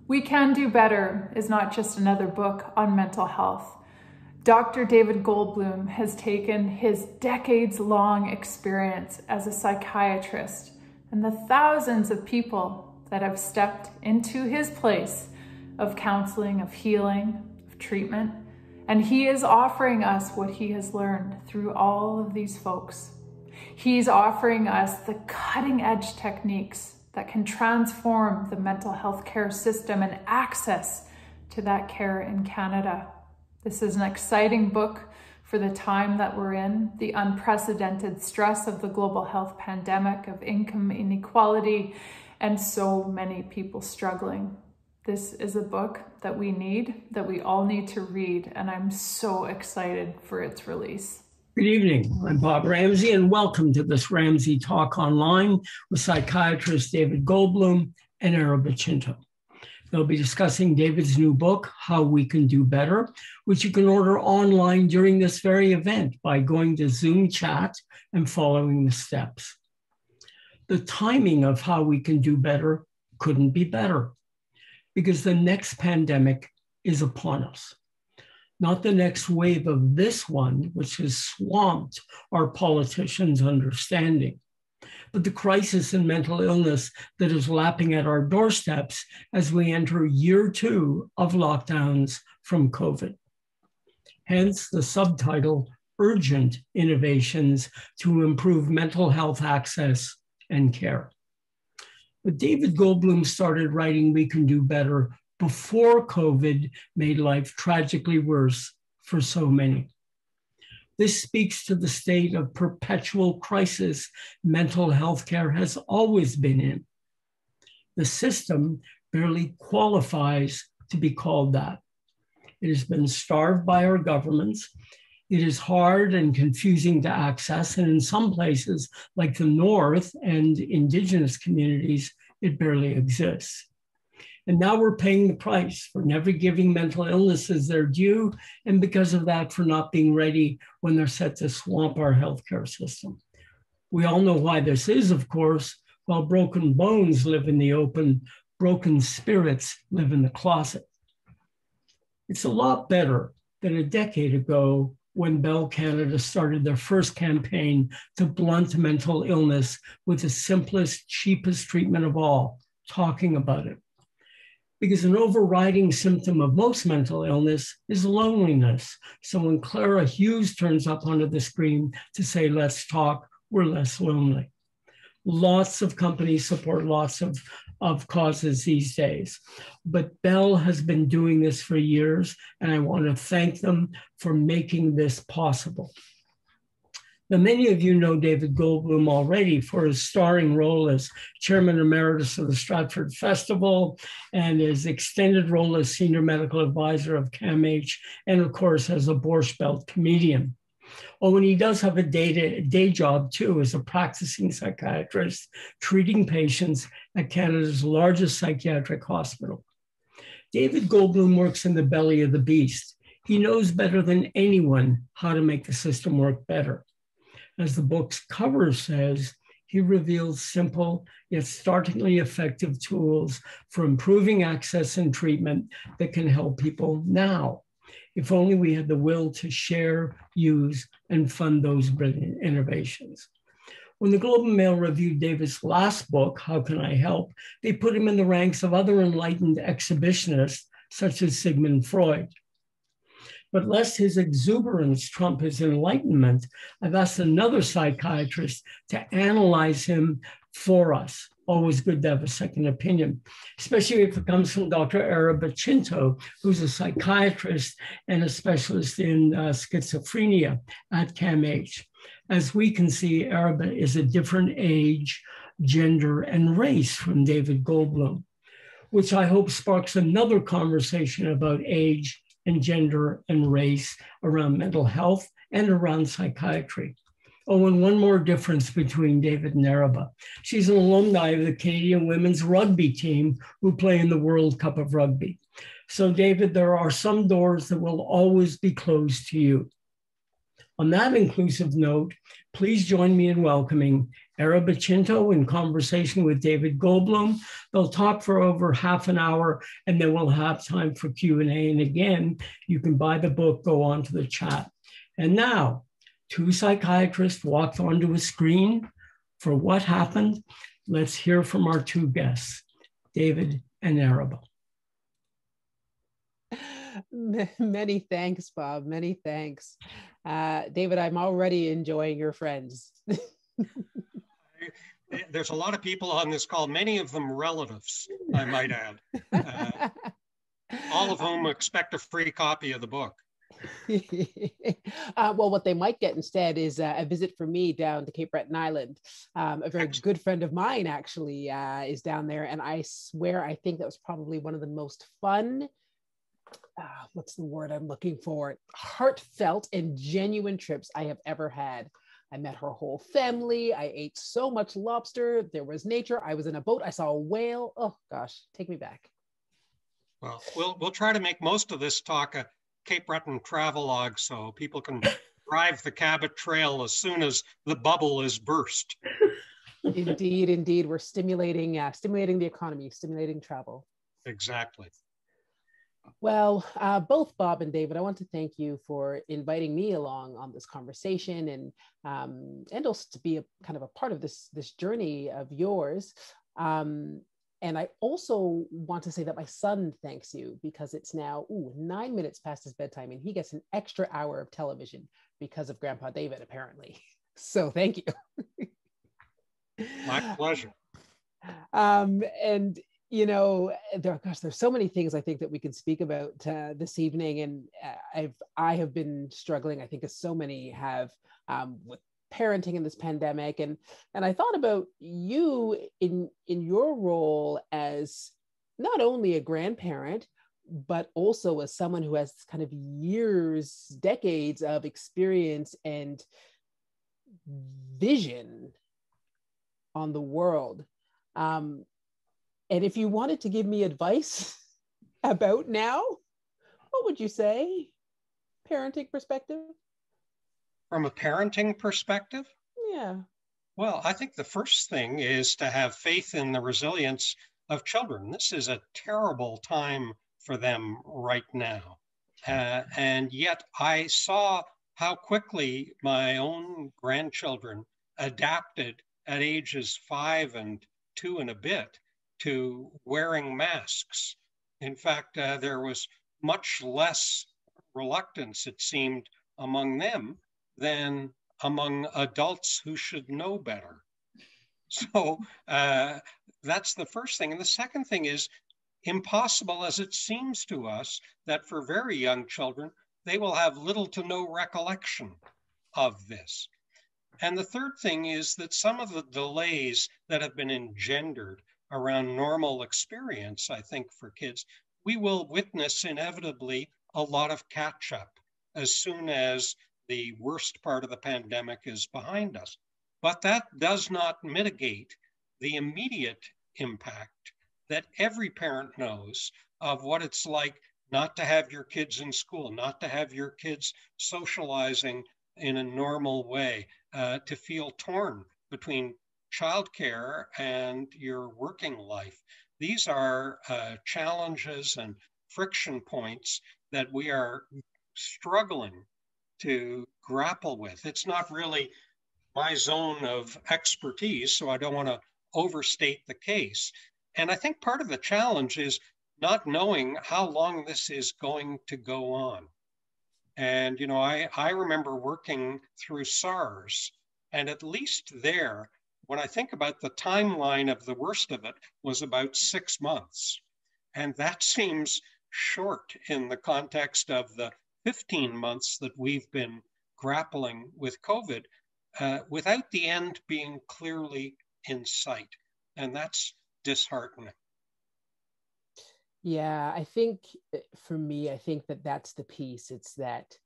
We Can Do Better is not just another book on mental health. Dr. David Goldbloom has taken his decades-long experience as a psychiatrist and the thousands of people that have stepped into his place of counseling, of healing, of treatment, and he is offering us what he has learned through all of these folks. He's offering us the cutting-edge techniques that can transform the mental health care system and access to that care in Canada. This is an exciting book for the time that we're in, the unprecedented stress of the global health pandemic, of income inequality, and so many people struggling. This is a book that we all need to read, and I'm so excited for its release. Good evening, I'm Bob Ramsay, and welcome to this Ramsay Talk Online with psychiatrist David Goldbloom and Araba Chintoh. They'll be discussing David's new book, How We Can Do Better, which you can order online during this very event by going to Zoom chat and following the steps. The timing of How We Can Do Better couldn't be better because the next pandemic is upon us. Not the next wave of this one, which has swamped our politicians' understanding, but the crisis in mental illness that is lapping at our doorsteps as we enter year 2 of lockdowns from COVID. Hence the subtitle, Urgent Innovations to Improve Mental Health Access and Care. But David Goldbloom started writing We Can Do Better before COVID made life tragically worse for so many. This speaks to the state of perpetual crisis mental health care has always been in. The system barely qualifies to be called that. It has been starved by our governments. It is hard and confusing to access, and in some places, like the North and Indigenous communities, it barely exists. And now we're paying the price for never giving mental illnesses their due, and because of that, for not being ready when they're set to swamp our healthcare system. We all know why this is, of course. While broken bones live in the open, broken spirits live in the closet. It's a lot better than a decade ago when Bell Canada started their first campaign to blunt mental illness with the simplest, cheapest treatment of all, talking about it. Because an overriding symptom of most mental illness is loneliness. So when Clara Hughes turns up onto the screen to say, let's talk, we're less lonely. Lots of companies support lots of causes these days. But Bell has been doing this for years, and I want to thank them for making this possible. Now, many of you know David Goldbloom already for his starring role as Chairman Emeritus of the Stratford Festival and his extended role as Senior Medical Advisor of CAMH, and of course, as a Borscht Belt comedian. Oh, and he does have a day job too as a practicing psychiatrist, treating patients at Canada's largest psychiatric hospital. David Goldbloom works in the belly of the beast. He knows better than anyone how to make the system work better. As the book's cover says, he reveals simple yet startlingly effective tools for improving access and treatment that can help people now. If only we had the will to share, use, and fund those brilliant innovations. When the Globe and Mail reviewed David's last book, How Can I Help?, they put him in the ranks of other enlightened exhibitionists, such as Sigmund Freud. But lest his exuberance trump his enlightenment, I've asked another psychiatrist to analyze him for us. Always good to have a second opinion, especially if it comes from Dr. Araba Chintoh, who's a psychiatrist and a specialist in schizophrenia at CAMH. As we can see, Araba is a different age, gender, and race from David Goldbloom, which I hope sparks another conversation about age and gender and race around mental health and around psychiatry. Oh, and one more difference between David and Araba. She's an alumni of the Canadian women's rugby team who play in the World Cup of Rugby. So David, there are some doors that will always be closed to you. On that inclusive note, please join me in welcoming Araba Chintoh in conversation with David Goldbloom. They'll talk for over half an hour, and then we'll have time for Q&A. And again, you can buy the book, go on to the chat. And now, two psychiatrists walked onto a screen for what happened. Let's hear from our two guests, David and Araba. Many thanks, Bob. Many thanks. David, I'm already enjoying your friends. There's a lot of people on this call, many of them relatives, I might add, all of whom expect a free copy of the book. Well, what they might get instead is a visit from me down to Cape Breton Island. A very good friend of mine actually is down there, and I swear I think that was probably one of the most fun, what's the word I'm looking for, heartfelt and genuine trips I have ever had. I met her whole family. I ate so much lobster. There was nature. I was in a boat. I saw a whale. Oh gosh, take me back. Well, we'll try to make most of this talk a Cape Breton travelogue so people can drive the Cabot Trail as soon as the bubble is burst. Indeed, indeed. We're stimulating the economy, stimulating travel. Exactly. Well, both Bob and David, I want to thank you for inviting me along on this conversation and also to be a kind of a part of this journey of yours. And I also want to say that my son thanks you because it's now 9 minutes past his bedtime and he gets an extra hour of television because of Grandpa David, apparently. So thank you. My pleasure. And there's so many things I think that we can speak about this evening, and I have been struggling, I think, as so many have, with parenting in this pandemic, and I thought about you in your role as not only a grandparent, but also as someone who has kind of years, decades of experience and vision on the world. And if you wanted to give me advice about now, what would you say? Parenting perspective? From a parenting perspective? Yeah. Well, I think the first thing is to have faith in the resilience of children. This is a terrible time for them right now. And yet I saw how quickly my own grandchildren adapted at ages 5 and 2 and a bit to wearing masks. In fact, there was much less reluctance, it seemed, among them than among adults who should know better. So that's the first thing. And the second thing is, impossible as it seems to us that for very young children, they will have little to no recollection of this. And the third thing is that some of the delays that have been engendered around normal experience, I think, for kids, we will witness inevitably a lot of catch up as soon as the worst part of the pandemic is behind us. But that does not mitigate the immediate impact that every parent knows of what it's like not to have your kids in school, not to have your kids socializing in a normal way, to feel torn between childcare and your working life. These are challenges and friction points that we are struggling to grapple with. It's not really my zone of expertise, so I don't want to overstate the case. And I think part of the challenge is not knowing how long this is going to go on. And, I remember working through SARS, and at least there, when I think about the timeline of the worst of it, was about 6 months. And that seems short in the context of the 15 months that we've been grappling with COVID, without the end being clearly in sight. And that's disheartening. Yeah, I think for me, I think that that's the piece. It's that,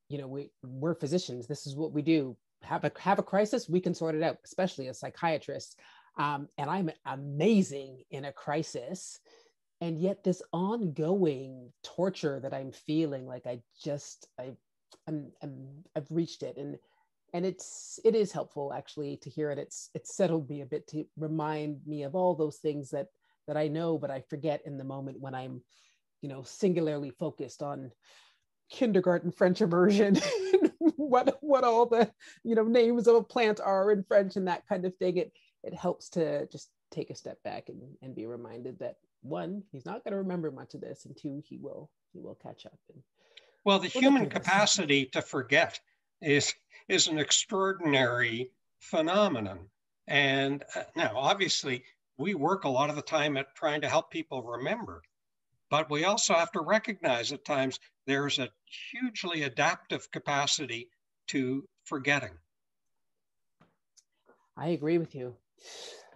we're physicians. This is what we do. Have a crisis, we can sort it out, especially as psychiatrists. And I'm amazing in a crisis. And yet this ongoing torture that I'm feeling like I've reached it. And it is helpful actually to hear it. It's settled me a bit to remind me of all those things that I know, but I forget in the moment when I'm, singularly focused on kindergarten French immersion, what all the, names of a plant are in French and that kind of thing. It helps to just take a step back and be reminded that, one, he's not going to remember much of this, and two, he will catch up. And well, the human capacity to forget is an extraordinary phenomenon. And now, obviously, we work a lot of the time at trying to help people remember, but we also have to recognize at times there's a hugely adaptive capacity to forgetting. I agree with you.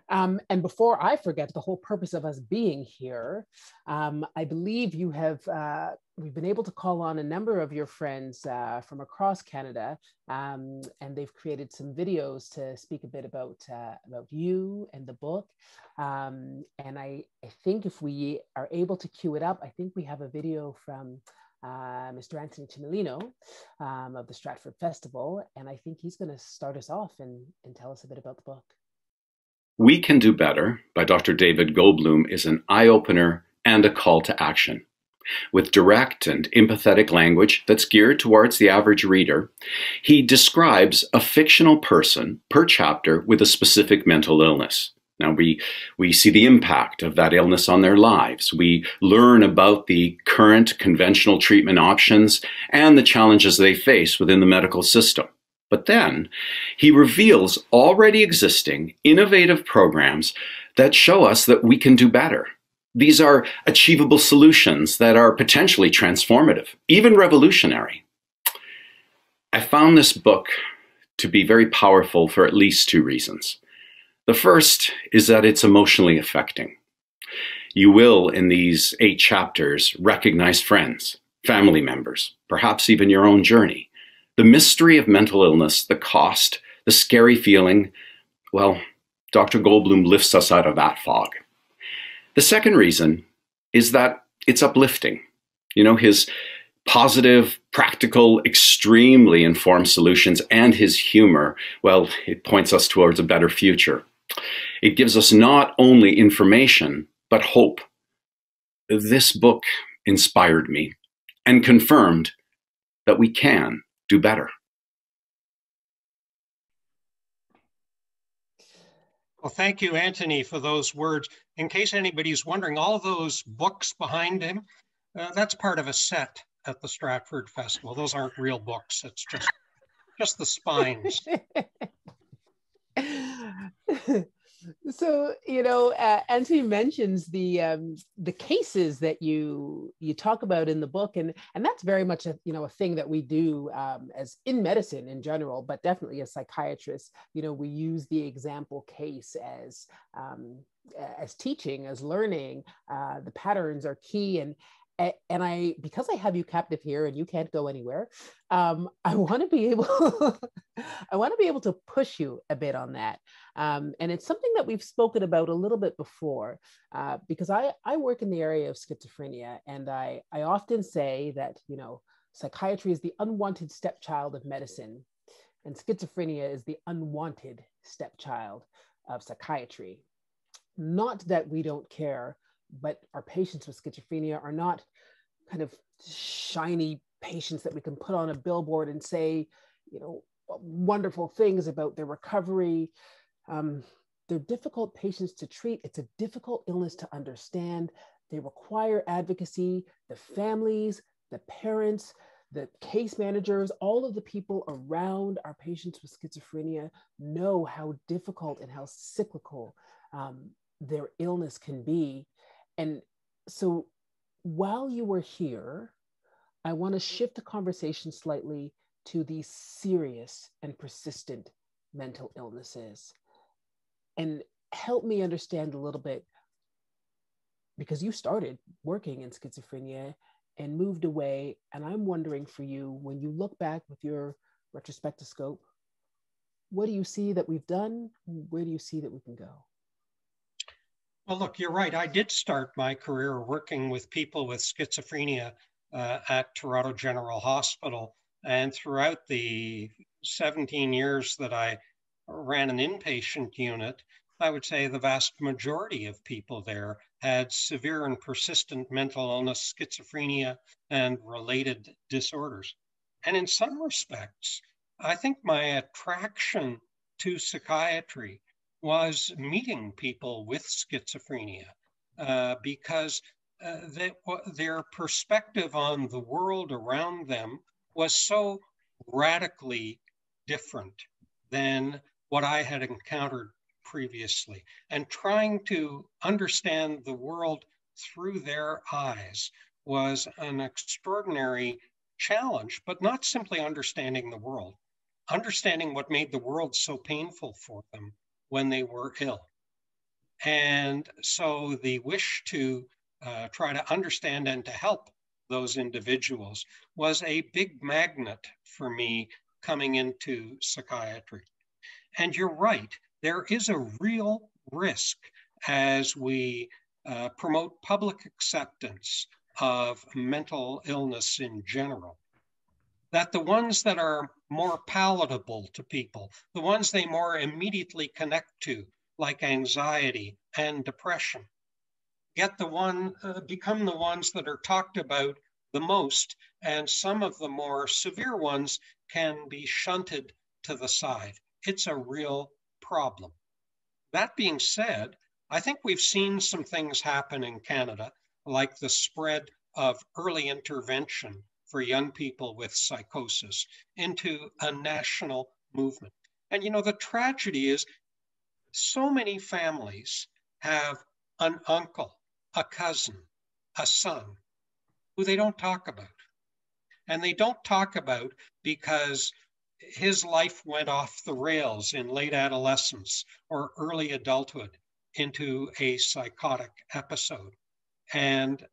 And before I forget the whole purpose of us being here, I believe you have, we've been able to call on a number of your friends from across Canada, and they've created some videos to speak a bit about you and the book. And I think if we are able to cue it up, I think we have a video from Mr. Anthony Chimilino of the Stratford Festival, and I think he's going to start us off and tell us a bit about the book. We Can Do Better by Dr. David Goldbloom is an eye-opener and a call to action. With direct and empathetic language that's geared towards the average reader, he describes a fictional person per chapter with a specific mental illness. Now, we see the impact of that illness on their lives. We learn about the current conventional treatment options and the challenges they face within the medical system. But then he reveals already existing innovative programs that show us that we can do better. These are achievable solutions that are potentially transformative, even revolutionary. I found this book to be very powerful for at least two reasons. The first is that it's emotionally affecting. You will, in these 8 chapters, recognize friends, family members, perhaps even your own journey. The mystery of mental illness, the cost, the scary feeling, well, Dr. Goldbloom lifts us out of that fog. The second reason is that it's uplifting. His positive, practical, extremely informed solutions and his humor, well, it points us towards a better future. It gives us not only information, but hope. This book inspired me and confirmed that we can do better. Well, thank you, Anthony, for those words. In case anybody's wondering, all those books behind him, that's part of a set at the Stratford Festival. Those aren't real books. It's just the spines. So, Anthony mentions the cases that you talk about in the book, and that's very much a thing that we do as in medicine in general, but definitely as psychiatrists. We use the example case as teaching, as learning. The patterns are key, and because I have you captive here and you can't go anywhere, I want to be able to push you a bit on that. And it's something that we've spoken about a little bit before, because I work in the area of schizophrenia, and I often say that, psychiatry is the unwanted stepchild of medicine, and schizophrenia is the unwanted stepchild of psychiatry. Not that we don't care, but our patients with schizophrenia are not kind of shiny patients that we can put on a billboard and say, wonderful things about their recovery. They're difficult patients to treat. It's a difficult illness to understand. They require advocacy. The families, the parents, the case managers, all of the people around our patients with schizophrenia know how difficult and how cyclical their illness can be. And so while you were here, I want to shift the conversation slightly to these serious and persistent mental illnesses, and help me understand a little bit, because you started working in schizophrenia and moved away. And I'm wondering for you, when you look back with your retrospectoscope, what do you see that we've done? Where do you see that we can go? Well, look, you're right. I did start my career working with people with schizophrenia at Toronto General Hospital. And throughout the 17 years that I ran an inpatient unit, I would say the vast majority of people there had severe and persistent mental illness, schizophrenia, and related disorders. And in some respects, I think my attraction to psychiatry was meeting people with schizophrenia because their perspective on the world around them was so radically different than what I had encountered previously. And trying to understand the world through their eyes was an extraordinary challenge, but not simply understanding the world, understanding what made the world so painful for them when they were ill. And so the wish to try to understand and to help those individuals was a big magnet for me coming into psychiatry. And you're right, there is a real risk as we promote public acceptance of mental illness in general, that the ones that are more palatable to people, the ones they more immediately connect to, like anxiety and depression, become the ones that are talked about the most, and some of the more severe ones can be shunted to the side. It's a real problem. That being said, I think we've seen some things happen in Canada, like the spread of early intervention for young people with psychosis into a national movement. And you know, the tragedy is so many families have an uncle, a cousin, a son who they don't talk about. And they don't talk about because his life went off the rails in late adolescence or early adulthood into a psychotic episode. And,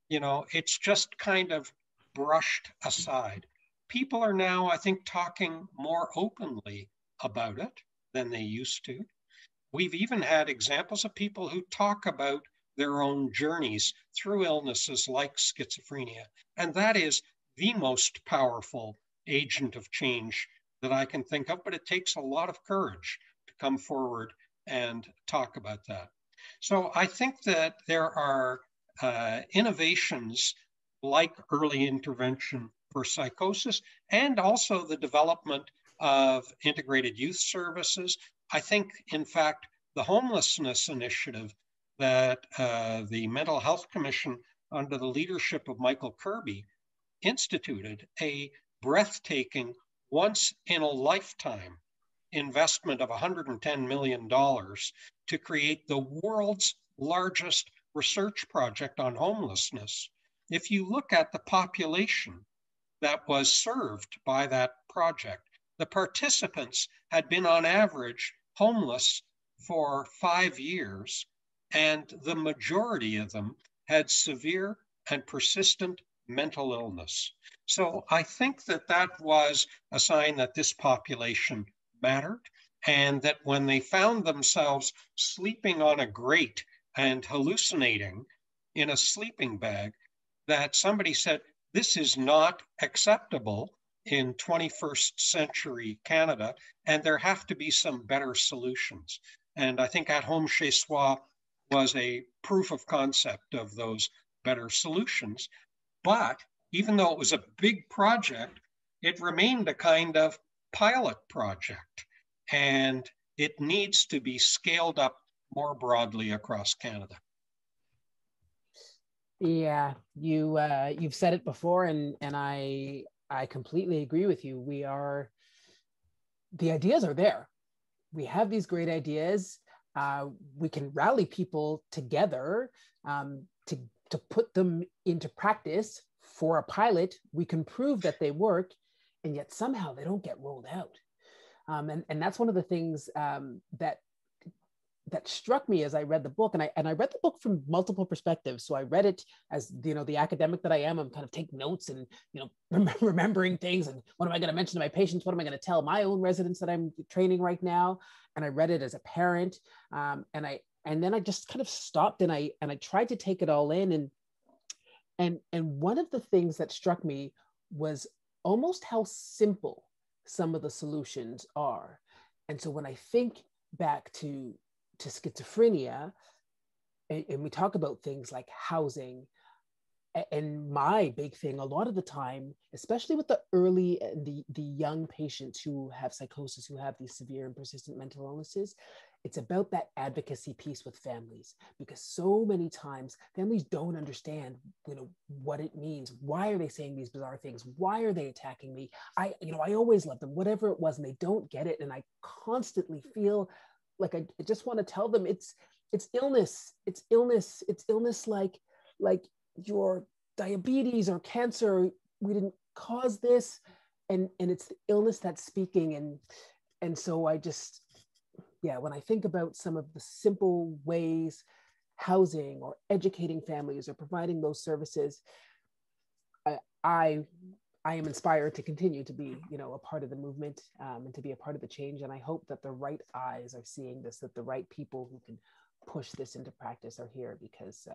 you know, it's just kind of brushed aside. People are now, I think, talking more openly about it than they used to. We've even had examples of people who talk about their own journeys through illnesses like schizophrenia. And that is the most powerful agent of change that I can think of, but it takes a lot of courage to come forward and talk about that. So I think that there are innovations like early intervention for psychosis and also the development of integrated youth services. I think, in fact, the homelessness initiative that the Mental Health Commission under the leadership of Michael Kirby instituted, a breathtaking, once in a lifetime investment of $110 million to create the world's largest research project on homelessness. If you look at the population that was served by that project, the participants had been on average homeless for 5 years, and the majority of them had severe and persistent mental illness. So I think that that was a sign that this population mattered, and that when they found themselves sleeping on a grate and hallucinating in a sleeping bag, that somebody said, this is not acceptable in 21st century Canada, and there have to be some better solutions. And I think At Home Chez Soi was a proof of concept of those better solutions. But even though it was a big project, it remained a kind of pilot project, and it needs to be scaled up more broadly across Canada. Yeah, you've said it before, and I completely agree with you. The ideas are there. We have these great ideas. We can rally people together to put them into practice. For a pilot, we can prove that they work, and yet somehow they don't get rolled out. And that's one of the things that struck me as I read the book, and I read the book from multiple perspectives. So I read it as, you know, the academic that I am. I'm kind of taking notes and, you know, remembering things. And what am I going to mention to my patients? What am I going to tell my own residents that I'm training right now? And I read it as a parent, and then I just kind of stopped and I tried to take it all in. And one of the things that struck me was almost how simple some of the solutions are. And so when I think back to schizophrenia, and we talk about things like housing, and my big thing a lot of the time, especially with the early and the young patients who have psychosis, who have these severe and persistent mental illnesses, it's about that advocacy piece with families, because so many times families don't understand, what it means. Why are they saying these bizarre things? Why are they attacking me? I always loved them, whatever it was, and they don't get it. And I constantly feel like I just want to tell them it's illness. It's illness like your diabetes or cancer. We didn't cause this, and it's the illness that's speaking. And so I just, when I think about some of the simple ways, housing or educating families or providing those services, I am inspired to continue to be, a part of the movement, and to be a part of the change. And I hope that the right eyes are seeing this, that the right people who can push this into practice are here, because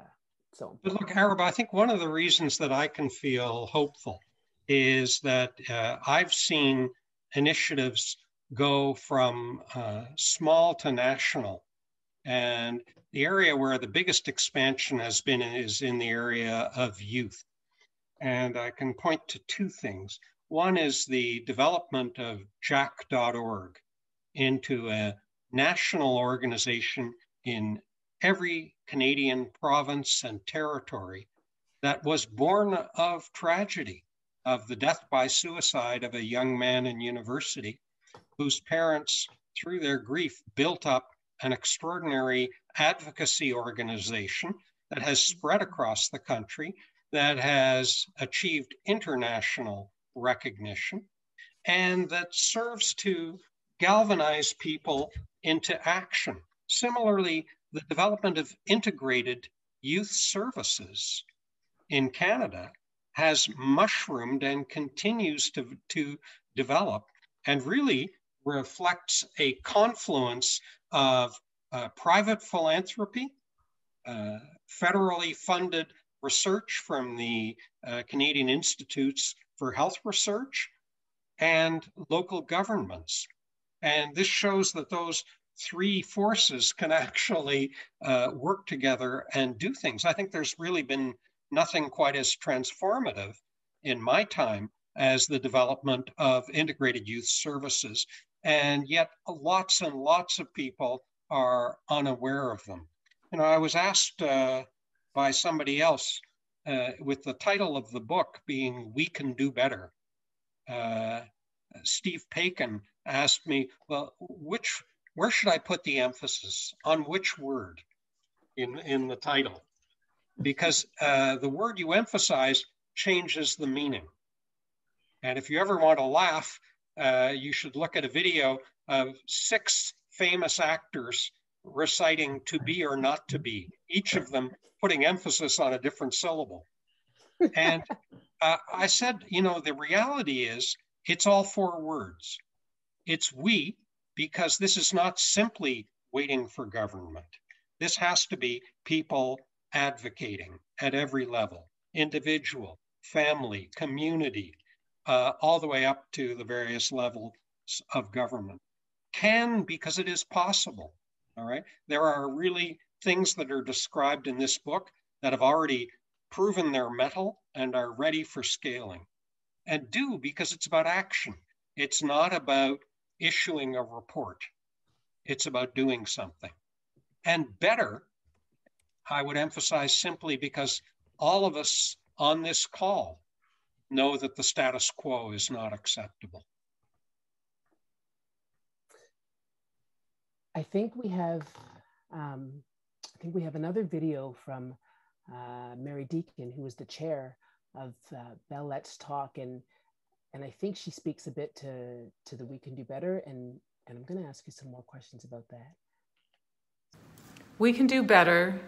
so. But look, Araba, I think one of the reasons that I can feel hopeful is that I've seen initiatives go from small to national. And the area where the biggest expansion has been is in the area of youth. And I can point to two things. One is the development of jack.org into a national organization in every Canadian province and territory that was born of tragedy, of the death by suicide of a young man in university whose parents, through their grief, built up an extraordinary advocacy organization that has spread across the country, that has achieved international recognition, and that serves to galvanize people into action. Similarly, the development of integrated youth services in Canada has mushroomed and continues to develop, and really reflects a confluence of private philanthropy, federally funded research from the Canadian Institutes for Health Research, and local governments. And this shows that those three forces can actually work together and do things. I think there's really been nothing quite as transformative in my time as the development of integrated youth services. And yet lots and lots of people are unaware of them. I was asked by somebody else with the title of the book being "We Can Do Better." Steve Paikin asked me, well, where should I put the emphasis, on which word in the title? Because the word you emphasize changes the meaning. And if you ever want to laugh, you should look at a video of 6 famous actors reciting "to be or not to be," each of them putting emphasis on a different syllable. And I said, the reality is it's all 4 words. It's we, because this is not simply waiting for government. This has to be people advocating at every level, individual, family, community, all the way up to the various levels of government. Can, because it is possible, all right? There are really things that are described in this book that have already proven their mettle and are ready for scaling. And do, because it's about action. It's not about issuing a report. It's about doing something. And better, I would emphasize, simply because all of us on this call know that the status quo is not acceptable. I think we have another video from Mary Deacon, who is the chair of Bell Let's Talk, and I think she speaks a bit to the We Can Do Better, and I'm going to ask you some more questions about that. We Can Do Better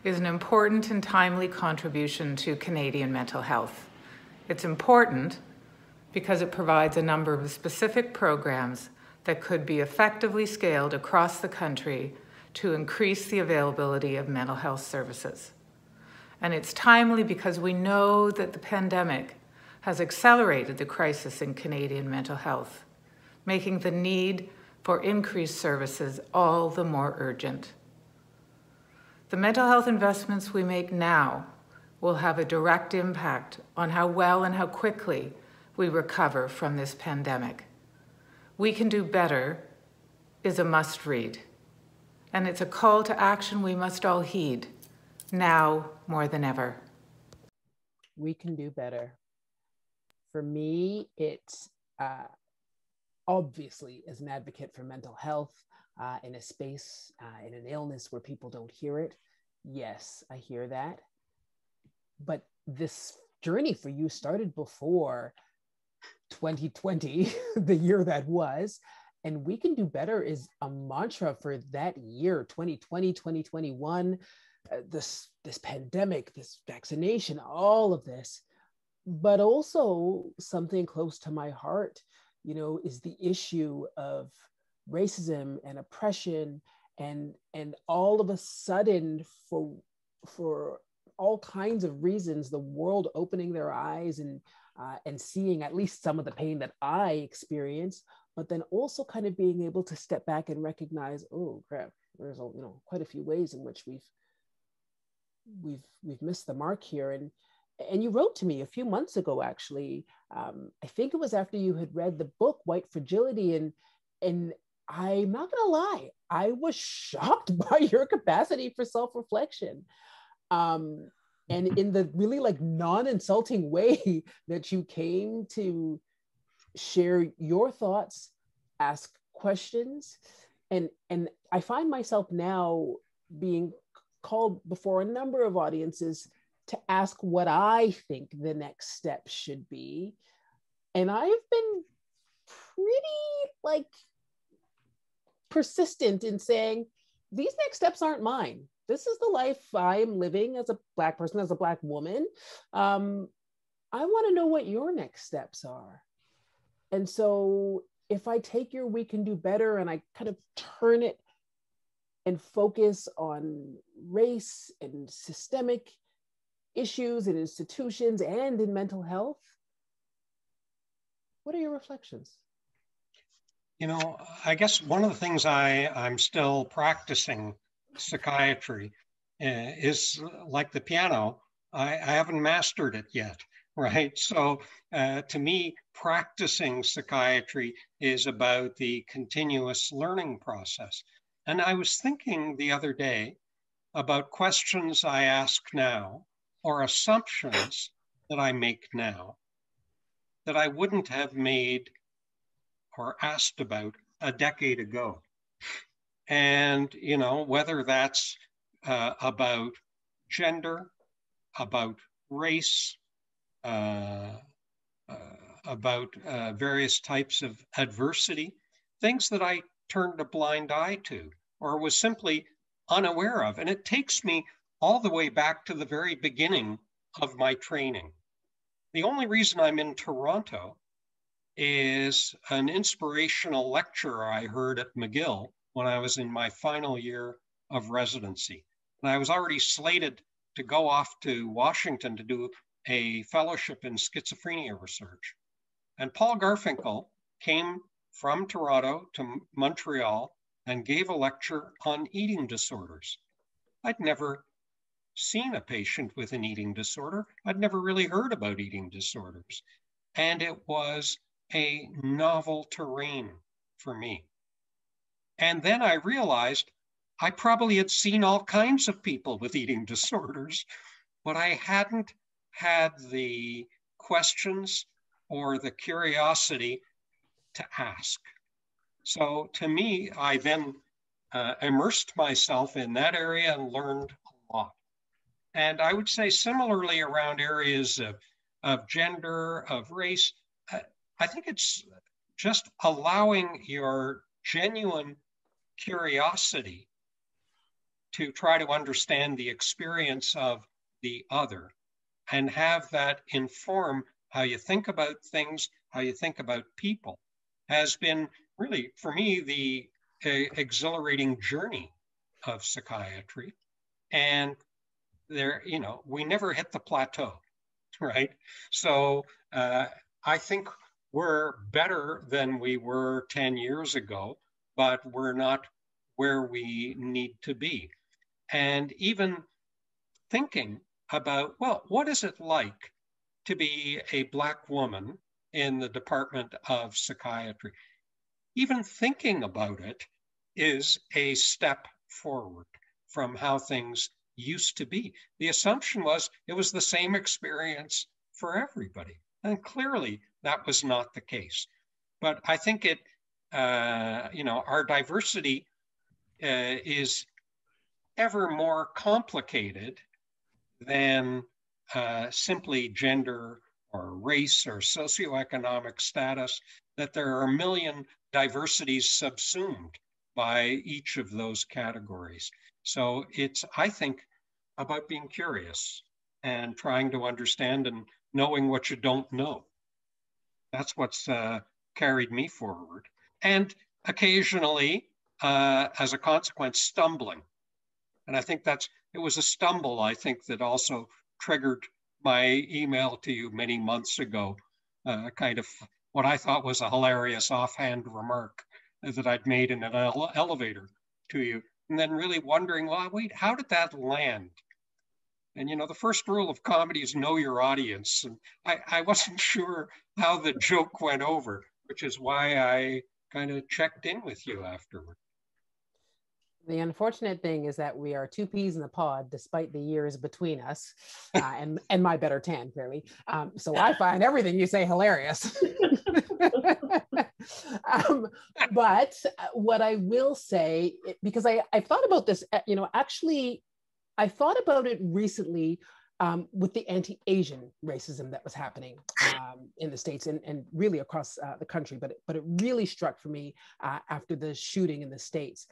is an important and timely contribution to Canadian mental health. It's important because it provides a number of specific programs that could be effectively scaled across the country to increase the availability of mental health services. And it's timely because we know that the pandemic has accelerated the crisis in Canadian mental health. making the need for increased services all the more urgent. The mental health investments we make now will have a direct impact on how well and how quickly we recover from this pandemic. We Can Do Better is a must read, and it's a call to action we must all heed, now more than ever. We Can Do Better. For me, it's obviously, as an advocate for mental health in a space, in an illness where people don't hear it, yes, I hear that. But this journey for you started before 2020, the year that was, and We Can Do Better is a mantra for that year, 2020, 2021, this pandemic, this vaccination, all of this. But also something close to my heart, you know, is the issue of racism and oppression, and all of a sudden, for all kinds of reasons, the world opening their eyes and seeing at least some of the pain that I experienced, but then also kind of being able to step back and recognize, oh crap, there's quite a few ways in which we've missed the mark here. And you wrote to me a few months ago, actually. I think it was after you had read the book White Fragility, and I'm not gonna lie, I was shocked by your capacity for self-reflection. And in the really like non-insulting way that you came to share your thoughts, ask questions. And I find myself now being called before a number of audiences to ask what I think the next step should be. And I've been pretty like persistent in saying, these next steps aren't mine. This is the life I'm living as a Black person, as a Black woman. I want to know what your next steps are. And so if I take your We Can Do Better and I kind of turn it and focus on race and systemic issues in institutions and in mental health, what are your reflections? You know, I guess one of the things I'm still practicing psychiatry is like the piano. I haven't mastered it yet, right? So to me, practicing psychiatry is about the continuous learning process. And I was thinking the other day about questions I ask now or assumptions that I make now that I wouldn't have made or asked about a decade ago. And, you know, whether that's about gender, about race, about various types of adversity, things that I turned a blind eye to or was simply unaware of. And it takes me all the way back to the very beginning of my training. The only reason I'm in Toronto is an inspirational lecture I heard at McGill when I was in my final year of residency. And I was already slated to go off to Washington to do a fellowship in schizophrenia research. And Paul Garfinkel came from Toronto to Montreal and gave a lecture on eating disorders. I'd never seen a patient with an eating disorder. I'd never really heard about eating disorders. And it was a novel terrain for me. And then I realized I probably had seen all kinds of people with eating disorders, but I hadn't had the questions or the curiosity to ask. So to me, I then immersed myself in that area and learned a lot. And I would say similarly around areas of gender, of race, I think it's just allowing your genuine curiosity to try to understand the experience of the other and have that inform how you think about things, how you think about people, has been really, for me, the exhilarating journey of psychiatry. And there, you know, we never hit the plateau, right? So I think we're better than we were 10 years ago, but we're not where we need to be. And even thinking about, well, what is it like to be a Black woman in the Department of Psychiatry? Even thinking about it is a step forward from how things used to be. The assumption was it was the same experience for everybody. And clearly that was not the case. But I think it, our diversity is ever more complicated than simply gender or race or socioeconomic status, that there are a million diversities subsumed by each of those categories. So it's, I think, about being curious and trying to understand and knowing what you don't know. That's what's carried me forward. And occasionally, as a consequence, stumbling. And I think it was a stumble, I think, that also triggered my email to you many months ago, kind of what I thought was a hilarious offhand remark that I'd made in an elevator to you. And then really wondering, well, wait, how did that land? And, the first rule of comedy is know your audience. And I wasn't sure how the joke went over, which is why I kind of checked in with you afterward. The unfortunate thing is that we are two peas in the pod, despite the years between us, and my better tan, clearly. So I find everything you say hilarious. But what I will say, because I thought about this, actually, I thought about it recently with the anti-Asian racism that was happening in the States and really across the country. But it really struck for me after the shooting in the States.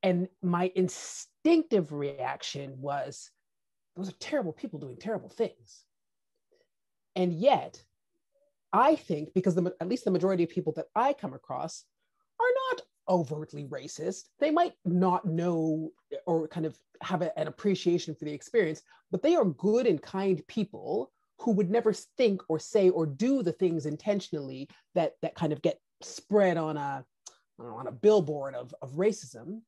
And my instinctive reaction was, those are terrible people doing terrible things. And yet, I think, because at least the majority of people that I come across are not overtly racist. They might not know or kind of have an appreciation for the experience, but they are good and kind people who would never think or say or do the things intentionally that kind of get spread on a billboard of racism.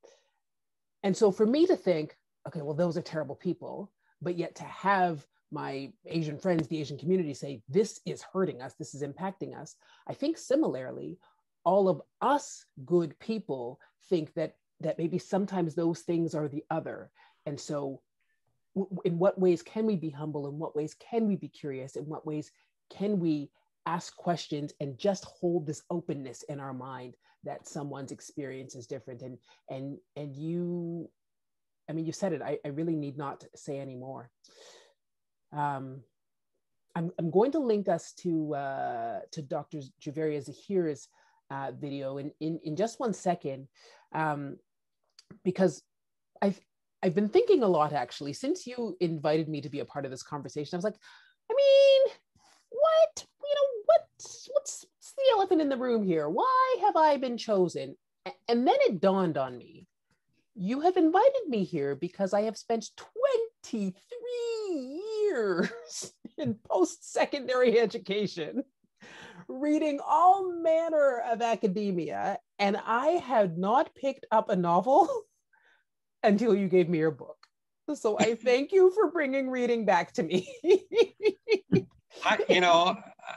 And so for me to think, okay, well, those are terrible people, but yet to have my Asian friends, the Asian community say, this is hurting us, this is impacting us. I think similarly, all of us good people think that maybe sometimes those things are the other. And so in what ways can we be humble? In what ways can we be curious? In what ways can we ask questions and just hold this openness in our mind that someone's experience is different? And you said it, I really need not say any more. I'm going to link us to Dr. Juveria Zahir's video in just 1 second, because I've been thinking a lot, actually, since you invited me to be a part of this conversation. I was like, what's the elephant in the room here? Why have I been chosen? And then it dawned on me, you have invited me here because I have spent 23 years in post-secondary education, reading all manner of academia, and I had not picked up a novel until you gave me your book. So I thank you for bringing reading back to me.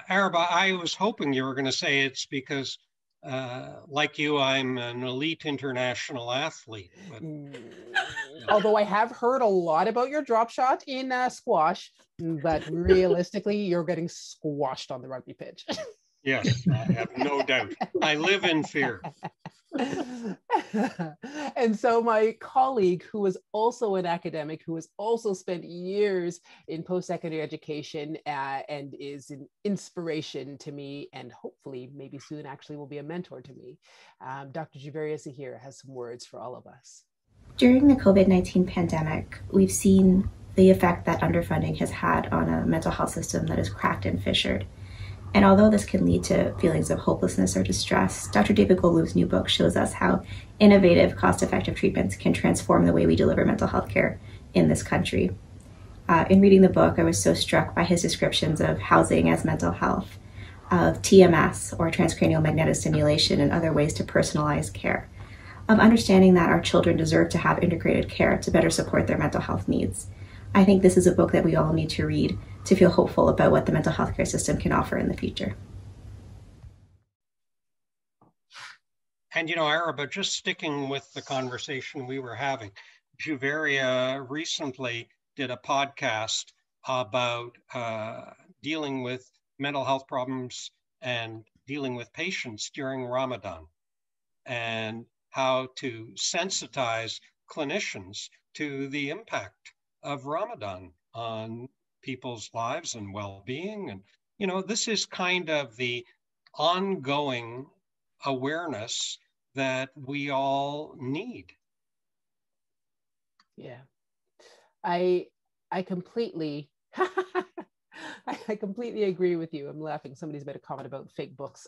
Araba, I was hoping you were going to say it's because, like you, I'm an elite international athlete. But, Although I have heard a lot about your drop shot in squash, but realistically, you're getting squashed on the rugby pitch. Yes, I have no doubt. I live in fear. And so my colleague, who is also an academic, who has also spent years in post-secondary education and is an inspiration to me, and hopefully maybe soon actually will be a mentor to me, Dr. Juveria Zahir has some words for all of us. During the COVID-19 pandemic, we've seen the effect that underfunding has had on a mental health system that is cracked and fissured. And although this can lead to feelings of hopelessness or distress, Dr. David Goldbloom's new book shows us how innovative, cost-effective treatments can transform the way we deliver mental health care in this country. In reading the book, I was so struck by his descriptions of housing as mental health, of TMS, or transcranial magnetic stimulation, and other ways to personalize care, of understanding that our children deserve to have integrated care to better support their mental health needs. I think this is a book that we all need to read to feel hopeful about what the mental health care system can offer in the future. And, you know, Araba, just sticking with the conversation we were having, Juveria recently did a podcast about dealing with mental health problems and dealing with patients during Ramadan, and how to sensitize clinicians to the impact of Ramadan on people's lives and well-being. And, you know, this is kind of the ongoing awareness that we all need. Yeah, I completely I completely agree with you. I'm laughing. Somebody's made a comment about fake books.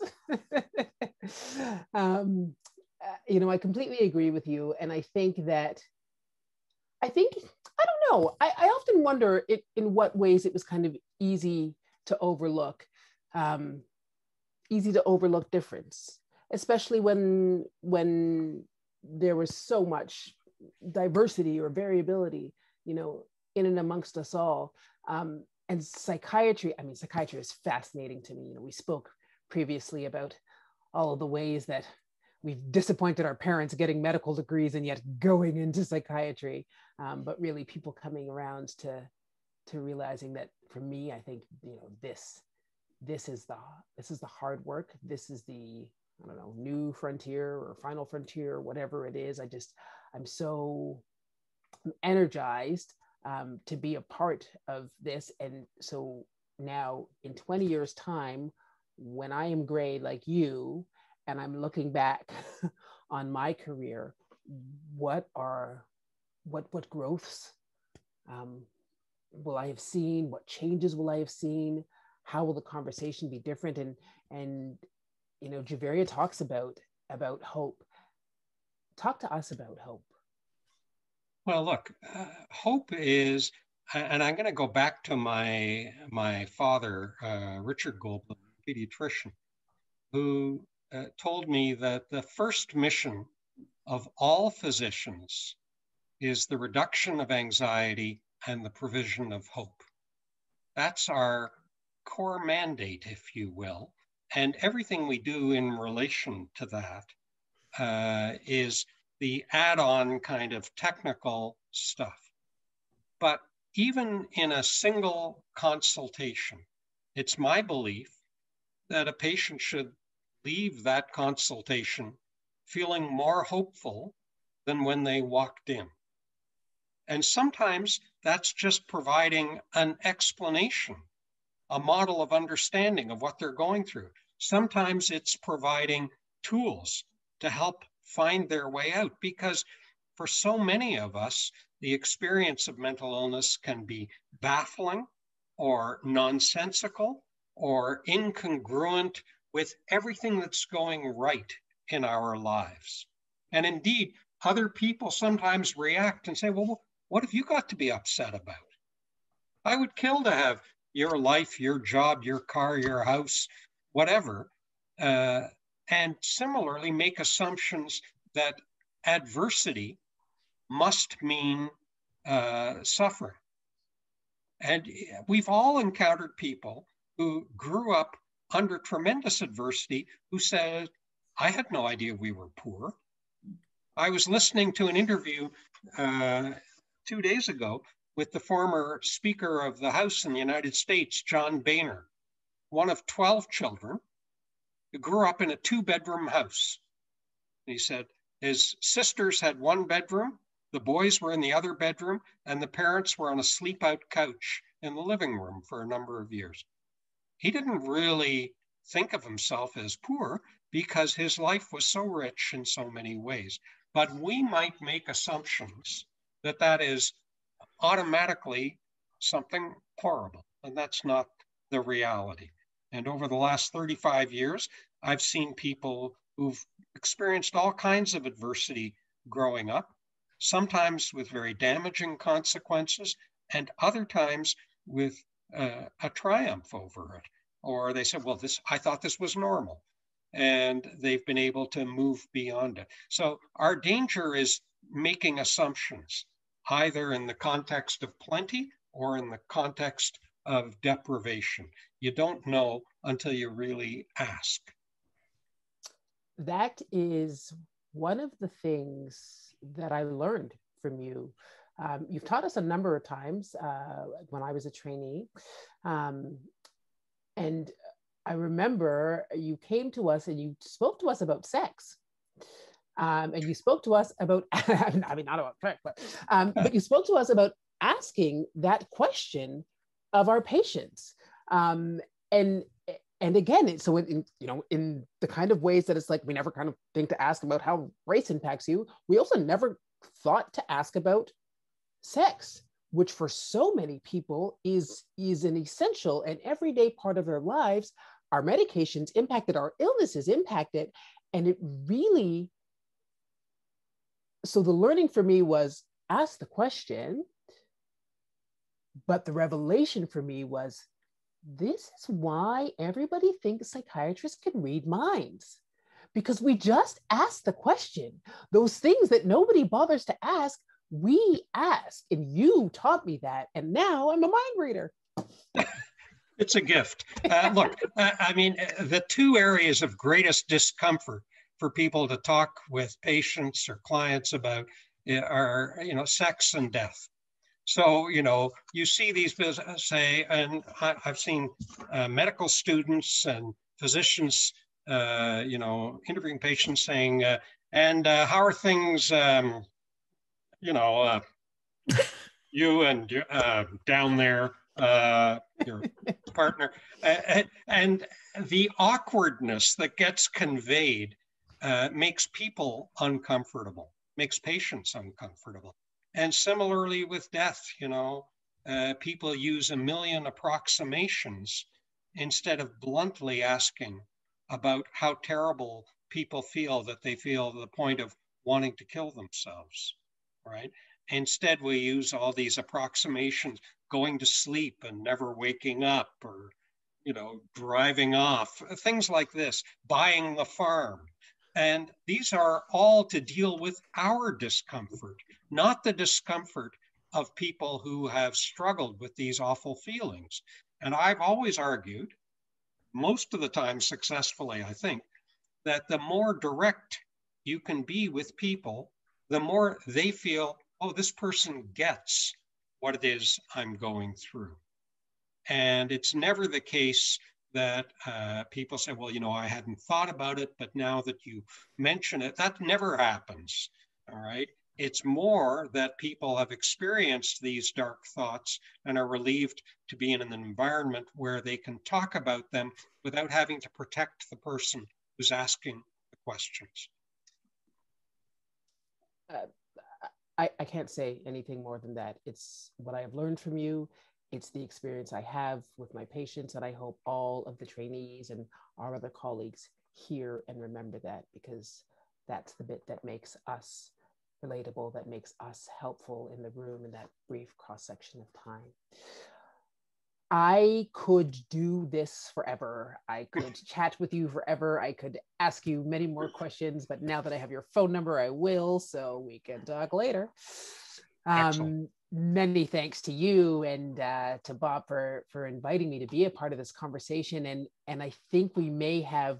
You know, I completely agree with you, and I think I don't know. I often wonder in what ways it was kind of easy to overlook difference, especially when there was so much diversity or variability, you know, in and amongst us all. And psychiatry is fascinating to me. You know, we spoke previously about all of the ways that we've disappointed our parents getting medical degrees and yet going into psychiatry. But really people coming around to realizing that, for me, I think, you know, this is the hard work. This is the, I don't know, new frontier or final frontier, whatever it is. I'm so energized to be a part of this. And so now in 20 years time, when I am gray like you, and I'm looking back on my career, what growths will I have seen? What changes will I have seen? How will the conversation be different? And you know, Juveria talks about hope. Talk to us about hope. Well, look, hope is, and I'm going to go back to my father, Richard Goldbloom, pediatrician, who told me that the first mission of all physicians is the reduction of anxiety and the provision of hope. That's our core mandate, if you will. And everything we do in relation to that is the add-on kind of technical stuff. But even in a single consultation, it's my belief that a patient should leave that consultation feeling more hopeful than when they walked in. And sometimes that's just providing an explanation, a model of understanding of what they're going through. Sometimes it's providing tools to help find their way out, because for so many of us, the experience of mental illness can be baffling or nonsensical or incongruent with everything that's going right in our lives. And indeed, other people sometimes react and say, well, what have you got to be upset about? I would kill to have your life, your job, your car, your house, whatever. And similarly, make assumptions that adversity must mean suffering. And we've all encountered people who grew up under tremendous adversity who said, I had no idea we were poor. I was listening to an interview 2 days ago with the former Speaker of the House in the United States, John Boehner, one of 12 children, who grew up in a 2-bedroom house. He said his sisters had 1 bedroom, the boys were in the other bedroom, and the parents were on a sleep-out couch in the living room for a number of years. He didn't really think of himself as poor because his life was so rich in so many ways. But we might make assumptions that that is automatically something horrible, and that's not the reality. And over the last 35 years, I've seen people who've experienced all kinds of adversity growing up, sometimes with very damaging consequences, and other times with a triumph over it. or they said, well, I thought this was normal. And they've been able to move beyond it. So our danger is making assumptions, either in the context of plenty or in the context of deprivation. You don't know until you really ask. That is one of the things that I learned from you. You've taught us a number of times when I was a trainee. And I remember you came to us and you spoke to us about sex. And you spoke to us about, I mean, not about sex, but you spoke to us about asking that question of our patients. And again, so in the kind of ways that it's like, we never kind of think to ask about how race impacts you. We also never thought to ask about sex, which for so many people is an essential and everyday part of their lives. Our medications impacted, our illnesses impacted, and it really, so the learning for me was ask the question, but the revelation for me was, this is why everybody thinks psychiatrists can read minds, because we just ask the question. Those things that nobody bothers to ask, we ask, and you taught me that, and now I'm a mind reader. It's a gift. Look, I mean, the two areas of greatest discomfort for people to talk with patients or clients about are, sex and death. So, you see these say, and I've seen medical students and physicians, interviewing patients saying, and how are things, you and down there, your partner, and the awkwardness that gets conveyed makes people uncomfortable, makes patients uncomfortable. And similarly with death, people use a million approximations instead of bluntly asking about how terrible people feel, that they feel to the point of wanting to kill themselves, right? Instead, we use all these approximations, going to sleep and never waking up, or, driving off, things like this, buying the farm. And these are all to deal with our discomfort, not the discomfort of people who have struggled with these awful feelings. And I've always argued, most of the time successfully, I think, that the more direct you can be with people, the more they feel, oh, this person gets what it is I'm going through. And it's never the case that people say, well, I hadn't thought about it, but now that you mention it, that never happens, all right? It's more that people have experienced these dark thoughts and are relieved to be in an environment where they can talk about them without having to protect the person who's asking the questions. I can't say anything more than that. It's what I have learned from you. It's the experience I have with my patients, and I hope all of the trainees and our other colleagues hear and remember that, because that's the bit that makes us relatable, that makes us helpful in the room in that brief cross-section of time. I could do this forever. I could chat with you forever. I could ask you many more questions, but now that I have your phone number, I will, so we can talk later. Many thanks to you and to Bob for inviting me to be a part of this conversation. And I think we may have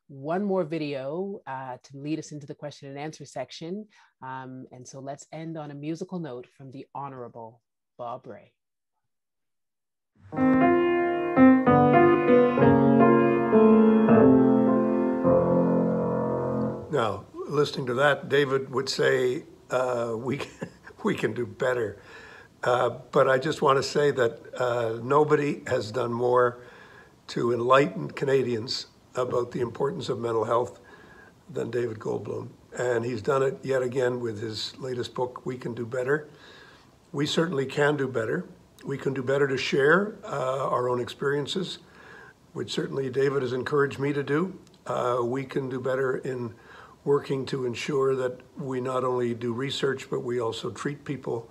one more video to lead us into the question and answer section. And so let's end on a musical note from the Honorable Bob Ray. Now, listening to that, David would say, we can do better. But I just want to say that nobody has done more to enlighten Canadians about the importance of mental health than David Goldbloom. And he's done it yet again with his latest book, We Can Do Better. We certainly can do better. We can do better to share our own experiences, which certainly David has encouraged me to do. We can do better in working to ensure that we not only do research, but we also treat people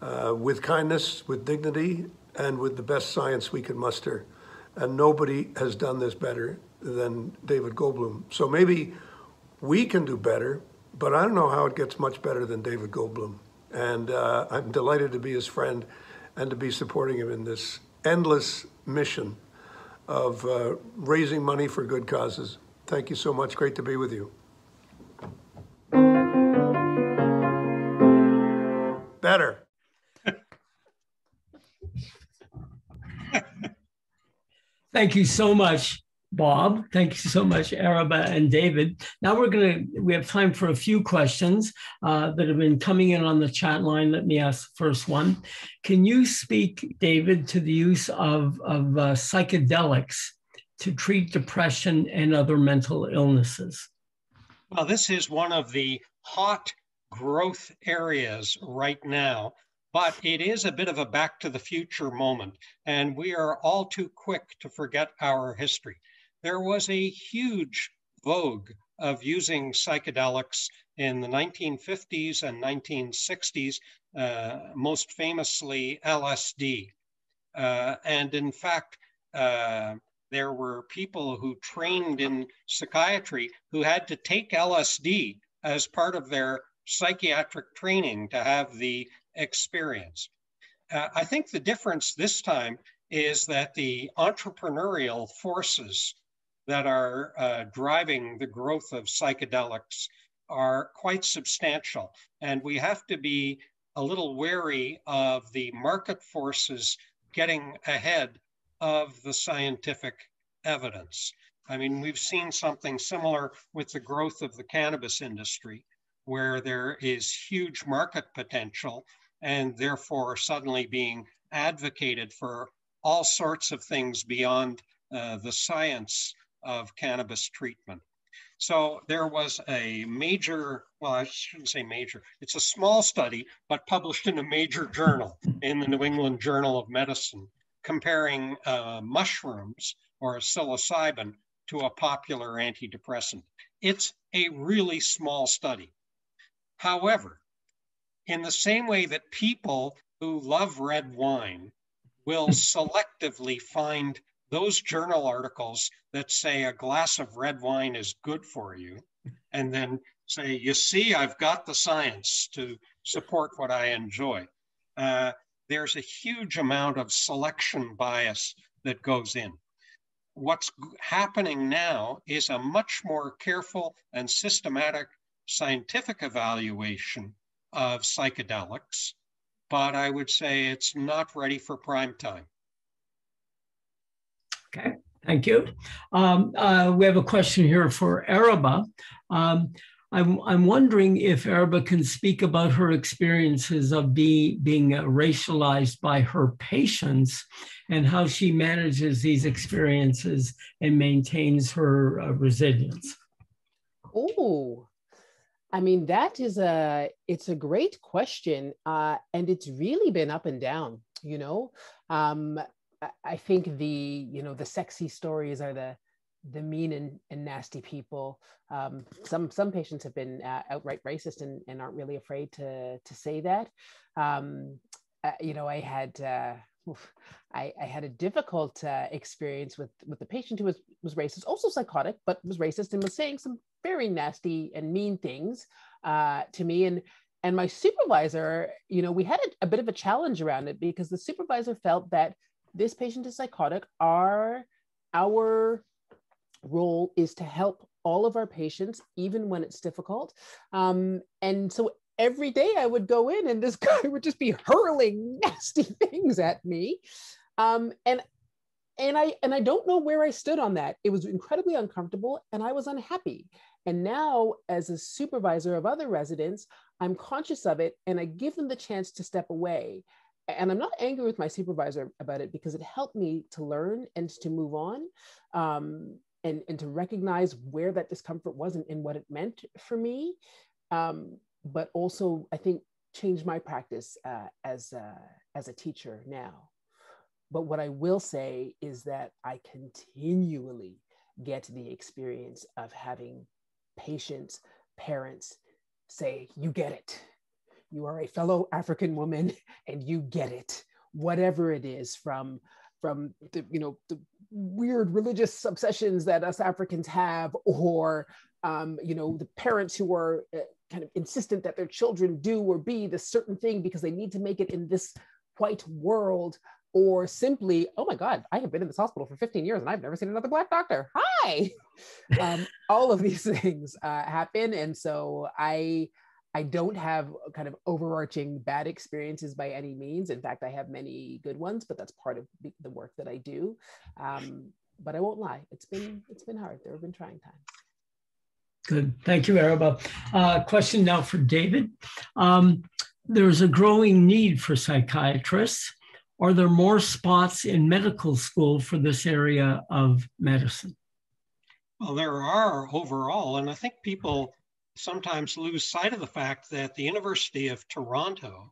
with kindness, with dignity, and with the best science we can muster. And nobody has done this better than David Goldbloom. So maybe we can do better, but I don't know how it gets much better than David Goldbloom. And I'm delighted to be his friend and to be supporting him in this endless mission of raising money for good causes. Thank you so much. Great to be with you. Better. Thank you so much, Bob. Thank you so much, Araba and David. Now we have time for a few questions that have been coming in on the chat line. Let me ask the first one. Can you speak, David, to the use of psychedelics to treat depression and other mental illnesses? Well, this is one of the hot growth areas right now, but it is a bit of a back to the future moment, and we are all too quick to forget our history. There was a huge vogue of using psychedelics in the 1950s and 1960s, most famously LSD. And in fact, there were people who trained in psychiatry who had to take LSD as part of their psychiatric training to have the experience. I think the difference this time is that the entrepreneurial forces that are driving the growth of psychedelics are quite substantial. And we have to be a little wary of the market forces getting ahead of the scientific evidence. I mean, we've seen something similar with the growth of the cannabis industry, where there is huge market potential and therefore suddenly being advocated for all sorts of things beyond the science of cannabis treatment. So there was a major, well, I shouldn't say major, it's a small study, but published in a major journal in the New England Journal of Medicine, comparing mushrooms or psilocybin to a popular antidepressant. It's a really small study. However, in the same way that people who love red wine will selectively find those journal articles that say a glass of red wine is good for you, and then say, you see, I've got the science to support what I enjoy. There's a huge amount of selection bias that goes in. What's happening now is a much more careful and systematic scientific evaluation of psychedelics, but I would say it's not ready for prime time. Okay, thank you. We have a question here for Araba. I'm wondering if Araba can speak about her experiences of being racialized by her patients and how she manages these experiences and maintains her resilience. Oh, I mean, it's a great question. And it's really been up and down, you know. I think the sexy stories are the mean and nasty people. Some patients have been outright racist and aren't really afraid to say that. I had a difficult experience with a patient who was racist, also psychotic, but was racist and was saying some very nasty and mean things to me. And my supervisor, we had a bit of a challenge around it because the supervisor felt that this patient is psychotic. Our role is to help all of our patients, even when it's difficult. And so every day I would go in and this guy would just be hurling nasty things at me. And I don't know where I stood on that. It was incredibly uncomfortable and I was unhappy. And now as a supervisor of other residents, I'm conscious of it and I give them the chance to step away. And I'm not angry with my supervisor about it because it helped me to learn and to move on and to recognize where that discomfort was and what it meant for me. But also, I think, changed my practice as a teacher now. But what I will say is that I continually get the experience of having patients, parents say, you get it. You are a fellow African woman and you get it, whatever it is, from the weird religious obsessions that us Africans have, or the parents who are kind of insistent that their children do or be this certain thing because they need to make it in this white world, or simply, oh my God, I have been in this hospital for 15 years and I've never seen another Black doctor. Hi. All of these things happen. And so I don't have kind of overarching bad experiences by any means. In fact, I have many good ones, but that's part of the work that I do. But I won't lie, it's been hard. There have been trying times. Good. Thank you, Araba. Question now for David. There's a growing need for psychiatrists. Are there more spots in medical school for this area of medicine? Well, there are overall, and I think people sometimes lose sight of the fact that the University of Toronto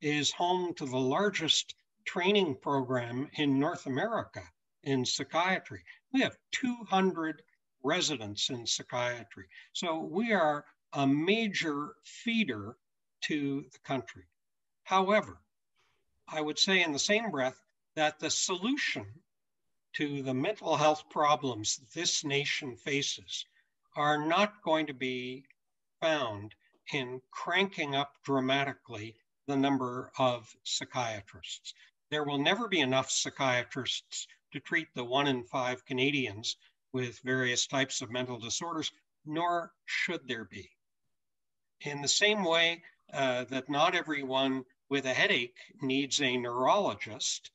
is home to the largest training program in North America in psychiatry. We have 200 residents in psychiatry. So we are a major feeder to the country. However, I would say in the same breath that the solution to the mental health problems this nation faces are not going to be found in cranking up dramatically the number of psychiatrists. There will never be enough psychiatrists to treat the 1 in 5 Canadians with various types of mental disorders, nor should there be. In the same way that not everyone with a headache needs a neurologist,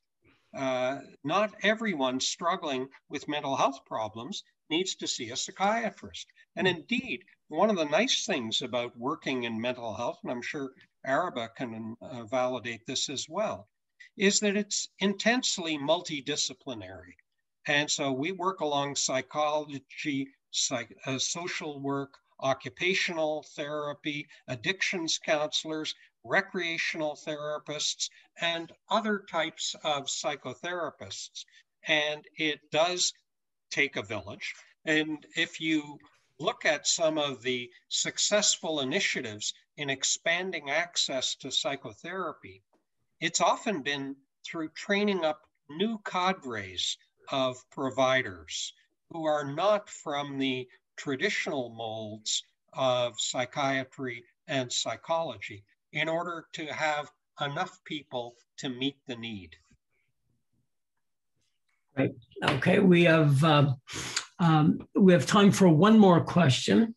not everyone struggling with mental health problems needs to see a psychiatrist. And indeed, one of the nice things about working in mental health, and I'm sure Araba can validate this as well, is that it's intensely multidisciplinary. And so we work along psychology, social work, occupational therapy, addictions counselors, recreational therapists, and other types of psychotherapists. And it does take a village. And if you look at some of the successful initiatives in expanding access to psychotherapy, it's often been through training up new cadres of providers who are not from the traditional molds of psychiatry and psychology in order to have enough people to meet the need. Right. Okay. We have time for one more question.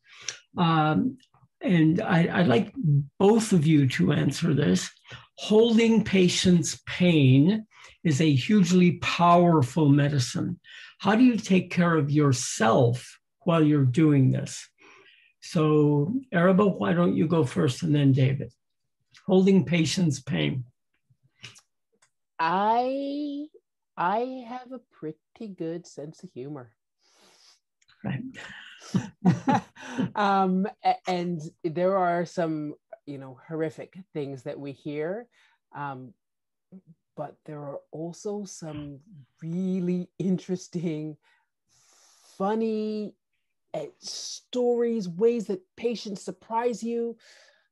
And I'd like both of you to answer this. Holding patients' pain is a hugely powerful medicine. How do you take care of yourself while you're doing this? So, Araba, why don't you go first and then David? Holding patients' pain. I have a pretty good sense of humor. Right. And there are some, horrific things that we hear, but there are also some really interesting, funny stories, ways that patients surprise you.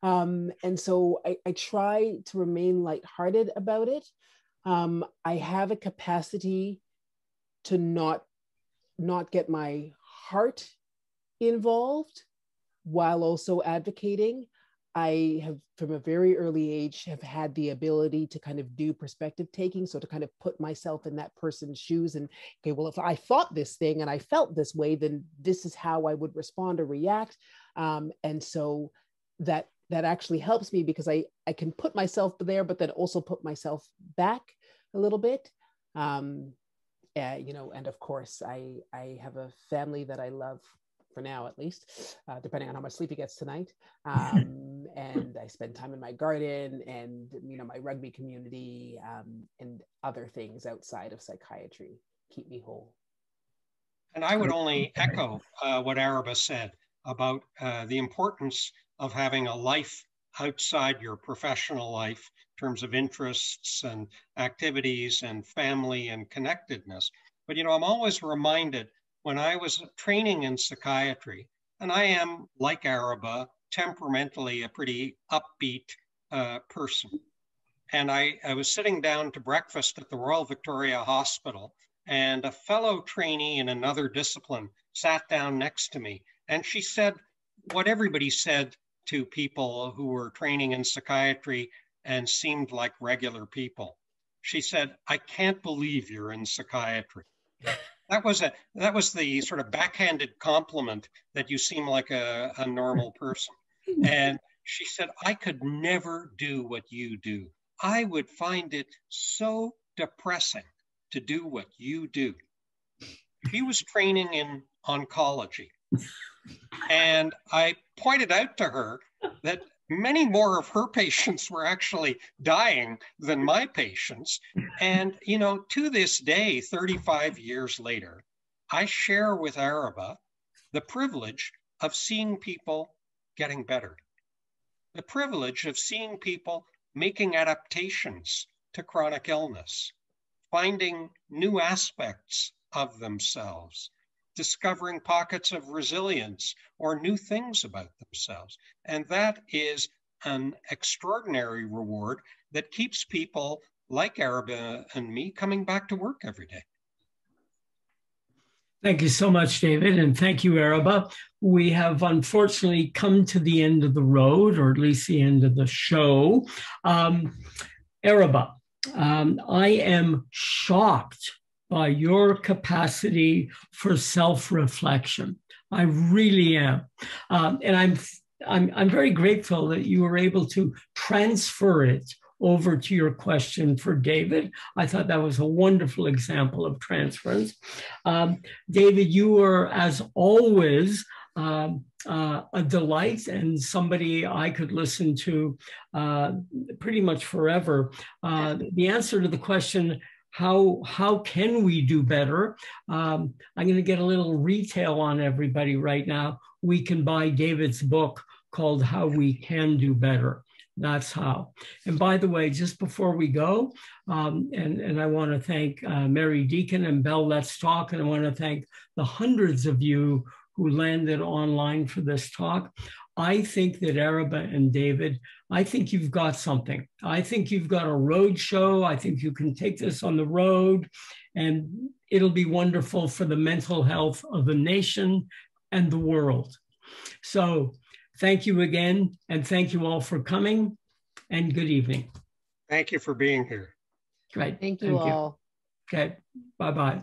And so I try to remain lighthearted about it. I have a capacity to not get my heart involved while also advocating. I have, from a very early age, have had the ability to kind of do perspective taking. So to kind of put myself in that person's shoes and, okay, well, if I thought this thing and I felt this way, then this is how I would respond or react. And so that actually helps me because I can put myself there, but then also put myself back a little bit. And of course, I have a family that I love, for now at least, depending on how much sleep he gets tonight. And I spend time in my garden and, my rugby community, and other things outside of psychiatry keep me whole. And I would only echo what Araba said about the importance of having a life outside your professional life in terms of interests and activities and family and connectedness. But, I'm always reminded when I was training in psychiatry, and I am, like Araba, temperamentally a pretty upbeat person. And I was sitting down to breakfast at the Royal Victoria Hospital, and a fellow trainee in another discipline sat down next to me, and she said what everybody said to people who were training in psychiatry and seemed like regular people. She said, "I can't believe you're in psychiatry." That was the sort of backhanded compliment that you seem like a normal person. And she said, "I could never do what you do. I would find it so depressing to do what you do." She was training in oncology. And I pointed out to her that many more of her patients were actually dying than my patients. And, you know, to this day, 35 years later, I share with Araba the privilege of seeing people getting better, the privilege of seeing people making adaptations to chronic illness, finding new aspects of themselves, discovering pockets of resilience or new things about themselves. And that is an extraordinary reward that keeps people like Araba and me coming back to work every day. Thank you so much, David, and thank you, Araba. We have unfortunately come to the end of the road, or at least the end of the show. Araba, I am shocked by your capacity for self-reflection. I really am. And I'm very grateful that you were able to transfer it over to your question for David. I thought that was a wonderful example of transference. David, you were, as always, a delight and somebody I could listen to pretty much forever. The answer to the question, how can we do better? I'm going to get a little retail on everybody right now. We can buy David's book called How We Can Do Better. That's how. And by the way, just before we go, and I want to thank Mary Deacon and Bell Let's Talk, and I want to thank the hundreds of you who landed online for this talk. I think that Araba and David, I think you've got something. I think you've got a road show. I think you can take this on the road, and it'll be wonderful for the mental health of the nation and the world. So thank you again, and thank you all for coming, and good evening. Thank you for being here. Great. Thank you all. Okay, bye-bye.